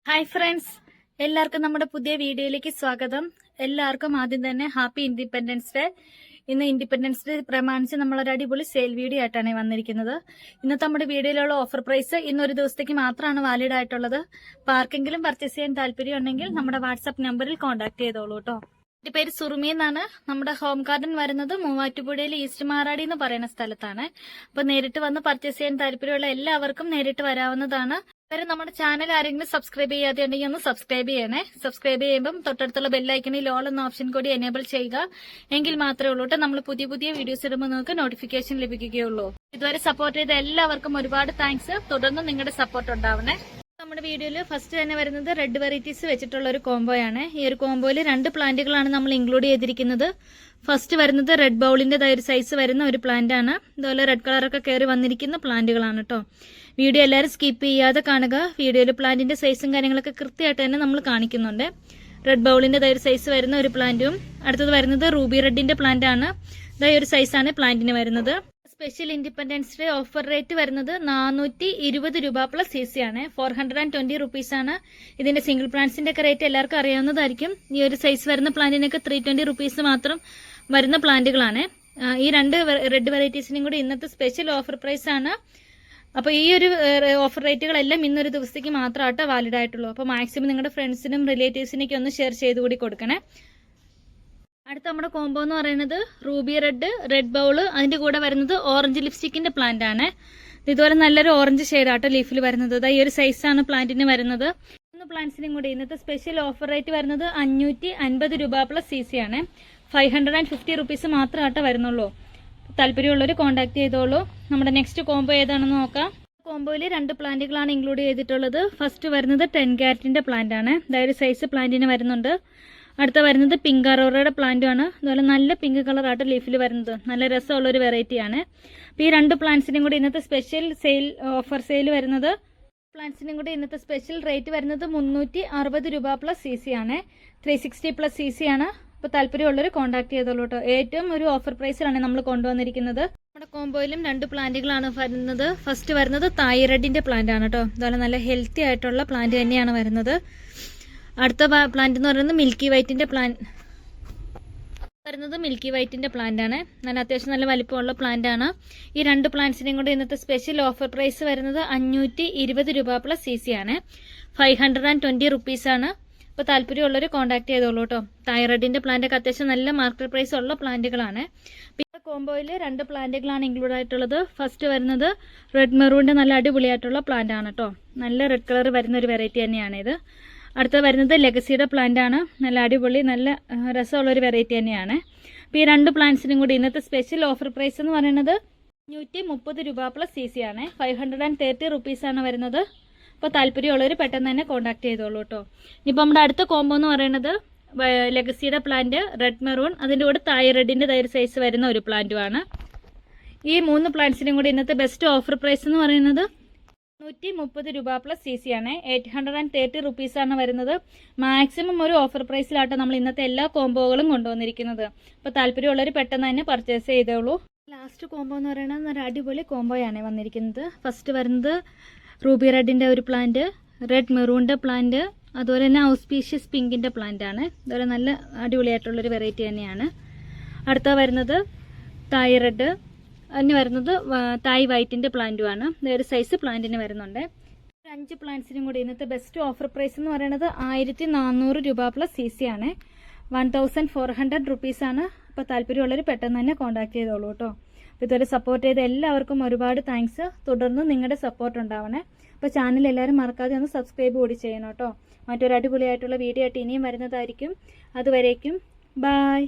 Hi friends, എല്ലാവർക്കും നമ്മുടെ പുതിയ വീഡിയോയിലേക്ക് സ്വാഗതം. എല്ലാവർക്കും ആദ്യം തന്നെ ഹാപ്പി ഇൻഡിപെൻഡൻസ് ഡേ. ഇന്ന് ഇൻഡിപെൻഡൻസ് ഡേ പ്രമാണിച്ച് നമ്മളൊരു അടിപൊളി സെയിൽ വീഡിയോ ആയിട്ടാണ് വന്നിരിക്കുന്നത്. ഇന്നത്തെ നമ്മുടെ വീഡിയോയിലുള്ള ഓഫർ പ്രൈസ് ഇന്നൊരു ദിവസത്തേക്ക് മാത്രമാണ് വാലിഡ് ആയിട്ടുള്ളത്. അപ്പോൾ ആർക്കെങ്കിലും പർച്ചേസ് ചെയ്യാൻ താല്പര്യം ഉണ്ടെങ്കിൽ നമ്മുടെ വാട്സാപ്പ് നമ്പറിൽ കോൺടാക്ട് ചെയ്തോളൂ കേട്ടോ. എന്റെ പേര് സുറുമി എന്നാണ്. നമ്മുടെ ഹോം ഗാർഡൻ വരുന്നത് മൂവാറ്റുപുഴയിൽ ഈസ്റ്റ് മാറാടി എന്ന് പറയുന്ന സ്ഥലത്താണ്. അപ്പൊ നേരിട്ട് വന്ന് പർച്ചേസ് ചെയ്യാൻ താല്പര്യമുള്ള എല്ലാവർക്കും നേരിട്ട് വരാവുന്നതാണ്. നമ്മുടെ ചാനൽ ആരെങ്കിലും സബ്സ്ക്രൈബ് ചെയ്യാതെ ഉണ്ടെങ്കിൽ ഒന്ന് സബ്സ്ക്രൈബ് ചെയ്യണേ. സബ്സ്ക്രൈബ് ചെയ്യുമ്പോൾ തൊട്ടടുത്തുള്ള ബെല്ലൈക്കണിൽ ഓൾ എന്ന ഓപ്ഷൻ കൂടി എനേബിൾ ചെയ്യുക. എങ്കിൽ മാത്രമേ ഉള്ളൂ നമ്മൾ പുതിയ പുതിയ വീഡിയോസ് ഇടുമ്പോൾ നിങ്ങൾക്ക് നോട്ടിഫിക്കേഷൻ ലഭിക്കുകയുള്ളൂ. ഇതുവരെ സപ്പോർട്ട് ചെയ്ത എല്ലാവർക്കും ഒരുപാട് താങ്ക്സ്. തുടർന്ന് നിങ്ങളുടെ സപ്പോർട്ട് ഉണ്ടാവണേ. നമ്മുടെ വീഡിയോയിൽ ഫസ്റ്റ് തന്നെ വരുന്നത് റെഡ് വെറൈറ്റീസ് വെച്ചിട്ടുള്ള ഒരു കോംബോയാണ്. ഈ ഒരു കോംബോയിൽ 2 പ്ലാന്റുകളാണ് നമ്മൾ ഇൻക്ലൂഡ് ചെയ്തിരിക്കുന്നത്. ഫസ്റ്റ് വരുന്നത് റെഡ് ബൗളിന്റെ ഒരു സൈസ് വരുന്ന ഒരു പ്ലാന്റ് ആണ്. ഇതുപോലെ റെഡ് കളറൊക്കെ കയറി വന്നിരിക്കുന്ന പ്ലാന്റുകളാണ് കേട്ടോ. വീഡിയോ എല്ലാവരും സ്കിപ്പ് ചെയ്യാതെ കാണുക. വീഡിയോയിൽ പ്ലാന്റിന്റെ സൈസും കാര്യങ്ങളൊക്കെ കൃത്യമായിട്ട് തന്നെ നമ്മൾ കാണിക്കുന്നുണ്ട്. റെഡ് ബൗളിന്റെ ഒരു സൈസ് വരുന്ന ഒരു പ്ലാന്റും, അടുത്തത് വരുന്നത് റൂബി റെഡിന്റെ പ്ലാന്റ് ആണ്. ഒരു സൈസാണ് പ്ലാന്റിന് വരുന്നത്. Special independence day offer rate വരുന്നത് 420 രൂപ പ്ലസ് CC ആണ്. 420 റുപ്പീസ് ആണ്. ഇതിന്റെ സിംഗിൾ പ്ലാന്റ്സിന്റെ ഒക്കെ റേറ്റ് എല്ലാവർക്കും അറിയാവുന്നതായിരിക്കും. ഈ ഒരു സൈസ് വരുന്ന പ്ലാന്റിനൊക്കെ 320 റുപ്പീസ് മാത്രം വരുന്ന പ്ലാന്റുകളാണ്. ഈ 2 റെഡ് വെറൈറ്റീസിനും കൂടി ഇന്നത്തെ സ്പെഷ്യൽ ഓഫർ പ്രൈസ് ആണ്. അപ്പൊ ഈ ഒരു ഓഫർ റേറ്റുകളെല്ലാം ഇന്നൊരു ദിവസത്തേക്ക് മാത്രമായിട്ട് വാലിഡ് ആയിട്ടുള്ളൂ. അപ്പൊ മാക്സിമം നിങ്ങളുടെ ഫ്രണ്ട്സിനും റിലേറ്റീവ്സിനൊക്കെ ഒന്ന് ഷെയർ ചെയ്ത് കൂടി കൊടുക്കണേ. അടുത്ത നമ്മുടെ കോംബോ എന്ന് പറയുന്നത് റൂബി റെഡ് ബൗള്, അതിന്റെ കൂടെ വരുന്നത് ഓറഞ്ച് ലിപ്സ്റ്റിക്കിന്റെ പ്ലാന്റ് ആണ്. ഇതുപോലെ നല്ലൊരു ഓറഞ്ച് ഷെയ്ഡാട്ടോ ലീഫിൽ വരുന്നത്. ഈ ഒരു സൈസാണ് പ്ലാന്റിന് വരുന്നത്. 3 പ്ലാന്റ്സിനും കൂടി ഇന്നത്തെ സ്പെഷ്യൽ ഓഫർ റേറ്റ് വരുന്നത് 550 രൂപ പ്ലസ് CC ആണ്. 550 റുപ്പീസ് മാത്രമായിട്ട് വരുന്നുള്ളൂ. താല്പര്യമുള്ളവർ കോൺടാക്ട് ചെയ്തോളൂ. നമ്മുടെ നെക്സ്റ്റ് കോംബോ ഏതാണെന്ന് നോക്കാം. കോംബോയിൽ 2 പ്ലാന്റുകളാണ് ഇൻക്ലൂഡ് ചെയ്തിട്ടുള്ളത്. ഫസ്റ്റ് വരുന്നത് 10 ക്യാരറ്റിന്റെ പ്ലാന്റ് ആണ്. അതായത് സൈസ് പ്ലാന്റിന് വരുന്നുണ്ട്. അടുത്ത വരുന്നത് പിങ്ക് അറോറയുടെ പ്ലാന്റും ആണ്. അതുപോലെ നല്ല പിങ്ക് കളറായിട്ട് ലീഫിൽ വരുന്നത്. നല്ല രസമുള്ള ഒരു വെറൈറ്റിയാണ്. അപ്പോൾ ഈ 2 പ്ലാന്റ്സിനും കൂടി ഇന്നത്തെ സ്പെഷ്യൽ ഓഫർ സെയിൽ വരുന്നത്, പ്ലാന്റ്സിനും കൂടി ഇന്നത്തെ സ്പെഷ്യൽ റേറ്റ് വരുന്നത് 360 രൂപ പ്ലസ് CC ആണ്. 360 പ്ലസ് CC ആണ്. അപ്പോൾ താല്പര്യമുള്ളവർ കോൺടാക്ട് ചെയ്തോളൂ കേട്ടോ. ഏറ്റവും ഒരു ഓഫർ പ്രൈസിലാണ് നമ്മൾ കൊണ്ടുവന്നിരിക്കുന്നത്. നമ്മുടെ കോംബോയിലും 2 പ്ലാന്റുകളാണ് വരുന്നത്. ഫസ്റ്റ് വരുന്നത് തായ് റെഡിന്റെ പ്ലാന്റ് ആണ് കേട്ടോ. അതുപോലെ നല്ല ഹെൽത്തി ആയിട്ടുള്ള പ്ലാന്റ് തന്നെയാണ് വരുന്നത്. അടുത്ത പ്ലാന്റ് എന്ന് പറയുന്നത് മിൽക്കി വൈറ്റിന്റെ പ്ലാന്റ് ആണ്. നല്ല അത്യാവശ്യം നല്ല വലിപ്പമുള്ള പ്ലാന്റ് ആണ്. ഈ 2 പ്ലാന്റ്സിനെയും കൂടെ ഇന്നത്തെ സ്പെഷ്യൽ ഓഫർ പ്രൈസ് വരുന്നത് 520 രൂപ പ്ലസ് CC ആണ്. 520 റുപ്പീസ് ആണ്. അപ്പോൾ താല്പര്യമുള്ളവർ കോൺടാക്ട് ചെയ്തോളൂ കേട്ടോ. തൈറോയിഡിന്റെ പ്ലാന്റ് ഒക്കെ അത്യാവശ്യം നല്ല മാർക്കറ്റ് പ്രൈസ് ഉള്ള പ്ലാന്റുകളാണ്. പിന്നെ കോംബോയിൽ 2 പ്ലാന്റുകളാണ് ഇൻക്ലൂഡ് ആയിട്ടുള്ളത്. ഫസ്റ്റ് വരുന്നത് റെഡ് മെറൂണിന്റെ നല്ല അടിപൊളിയായിട്ടുള്ള പ്ലാന്റ് ആണ് കേട്ടോ. നല്ല റെഡ് കളർ വരുന്ന ഒരു വെറൈറ്റി തന്നെയാണ് ഇത്. അടുത്ത വരുന്നത് ലെഗസിയുടെ പ്ലാന്റ് ആണ്. നല്ല അടിപൊളി നല്ല രസമുള്ളൊരു വെറൈറ്റി തന്നെയാണ്. അപ്പോൾ ഈ 2 പ്ലാന്റ്സിനും കൂടി ഇന്നത്തെ സ്പെഷ്യൽ ഓഫർ പ്രൈസ് എന്ന് പറയുന്നത് 530 രൂപ പ്ലസ് CC ആണ്. 530 റുപ്പീസ് ആണ് വരുന്നത്. അപ്പോൾ താല്പര്യമുള്ളവർ പെട്ടെന്ന് തന്നെ കോൺടാക്ട് ചെയ്തോളൂ കേട്ടോ. ഇനിയിപ്പോൾ നമ്മുടെ അടുത്ത കോംബോ എന്ന് പറയുന്നത് ലെഗസിയുടെ പ്ലാന്റ് റെഡ് മെറൂൺ, അതിൻ്റെ കൂടെ തായ് റെഡിൻ്റെ ഒരു സൈസ് വരുന്ന ഒരു പ്ലാന്റുമാണ്. ഈ 3 പ്ലാന്റ്സിനും കൂടി ഇന്നത്തെ ബെസ്റ്റ് ഓഫർ പ്രൈസ് എന്ന് പറയുന്നത് 130 രൂപ പ്ലസ് CC ആണ്. 830 റുപ്പീസ് ആണ് വരുന്നത്. മാക്സിമം ഒരു ഓഫർ പ്രൈസിലാട്ടോ നമ്മൾ ഇന്നത്തെ എല്ലാ കോംബോകളും കൊണ്ടുവന്നിരിക്കുന്നത്. അപ്പോൾ താല്പര്യമുള്ളവർ പെട്ടെന്ന് തന്നെ പർച്ചേസ് ചെയ്തോളൂ. ലാസ്റ്റ് കോംബോ എന്ന് പറയുന്നത് നല്ല അടിപൊളി കോംബോയാണ് വന്നിരിക്കുന്നത്. ഫസ്റ്റ് വരുന്നത് റൂബി റെഡിന്റെ ഒരു പ്ലാന്റ്, റെഡ് മെറൂണിന്റെ പ്ലാന്റ്, അതുപോലെ തന്നെ ഔസ്പീഷ്യസ് പിങ്കിന്റെ പ്ലാന്റ് ആണ്. അതുപോലെ നല്ല അടിപൊളിയായിട്ടുള്ളൊരു വെറൈറ്റി തന്നെയാണ്. അടുത്ത വരുന്നത് തായ് റെഡ്, അതിന് വരുന്നത് തായ് വൈറ്റിന്റെ പ്ലാന്റും ആണ്. ഒരു സൈസ് പ്ലാന്റിന് വരുന്നുണ്ട്. 5 പ്ലാന്റ്സിനും കൂടി ഇന്നത്തെ ബെസ്റ്റ് ഓഫർ പ്രൈസ് എന്ന് പറയുന്നത് 1400 രൂപ പ്ലസ് CC ആണ്. 1400 റുപ്പീസ് ആണ്. അപ്പോൾ താല്പര്യമുള്ളവർ പെട്ടെന്ന് തന്നെ കോൺടാക്ട് ചെയ്തോളൂ കേട്ടോ. അപ്പോൾ ഇതുവരെ സപ്പോർട്ട് ചെയ്ത എല്ലാവർക്കും ഒരുപാട് താങ്ക്സ്. തുടർന്ന് നിങ്ങളുടെ സപ്പോർട്ട് ഉണ്ടാവണേ. അപ്പോൾ ചാനൽ എല്ലാവരും മറക്കാതെ ഒന്ന് സബ്സ്ക്രൈബ് കൂടി ചെയ്യണം കേട്ടോ. മറ്റൊരു അടിപൊളിയായിട്ടുള്ള വീഡിയോ ആയിട്ട് ഇനിയും വരുന്നതായിരിക്കും. അതുവരേക്കും ബൈ.